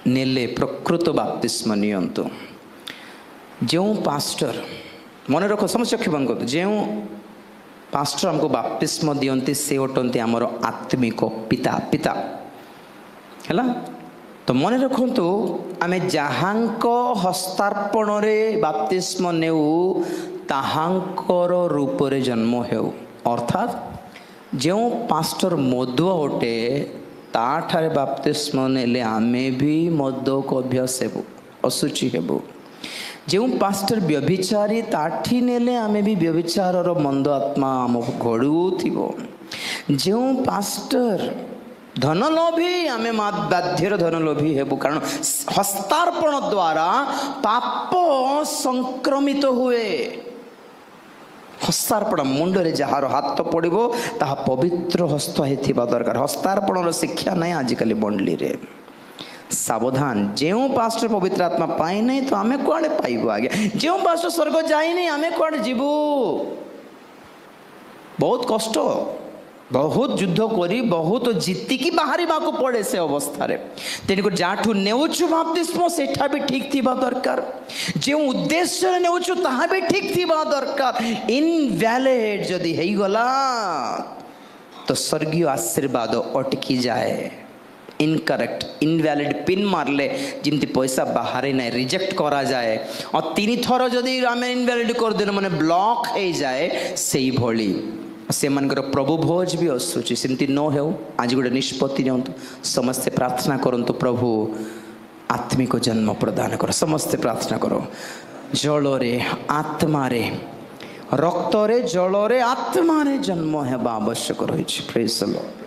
नेले प्रकृत बाप्तिस्म नियंतु जो पास्टर मन रख समस्या क्षमन कर जो पास्टर हमको बाप्तिस्म दियंती से होटंती आमर आत्मिक पिता पिता है तो मन रखु आमे जहाँक हस्तार्पण रे बाप्तिस्म नेउ ताहांकर रूप रे जन्म हेउ अर्थात जो पास्टर मधुआ होटे ताठारे बाप्तिस्म नेले आमे भी मदक अभ्यास हेबु असुचि हेबु जो पास्टर व्यभिचारी ताठी नेले आमे भी व्यभिचार मंद आत्मा आमको घड़ू थिबो जो पास्टर धनलोभी आमे बाध्यर धनलोभी हेबु कारण हस्तार्पण द्वारा पाप संक्रमित हुए हस्तार्पण मुंडरे जार हाथ पड़ो ता पवित्र हस्त होता दरकार हस्तार्पण शिक्षा नहीं आजिकल बंडली रे सावधान जो पास्टर पवित्र आत्मा पाई नहीं तो आमे कुआड़े पाइबो आगे जो पास्टर स्वर्ग जाई नहीं आमे कुआड़े जीवु बहुत कष्ट बहुत युद्ध करी बहुत जीतिकी बाहर पड़े से अवस्था तेणुक जाठू नेउछु बाप्तिस्म सेठा भी ठीक थिबा दरकार जो उद्देश्य नेउछु ताहा भी ठीक थिबा दरकार इनवैलिड जदि हेई गला तो स्वर्गीय आशीर्वाद अटकी जाए इनकरेक्ट इनवैलिड पिन मारले जिमती पैसा बाहर ना रिजेक्ट करा जाए और 3 थर जदि आमे इनवैलिड कर देन माने ब्लॉक हो जाए सेई भली से मनकर प्रभु भोज भी आसूची सेमती न हो आज गोटे निष्पत्ति नियंतु समस्ते प्रार्थना करंतु प्रभु आत्मिक जन्म प्रदान कर समस्ते प्रार्थना करो जल रे आत्मा रे रक्त रे जल रे आत्मा रे जन्म हेबा आवश्यक रही। Praise the Lord.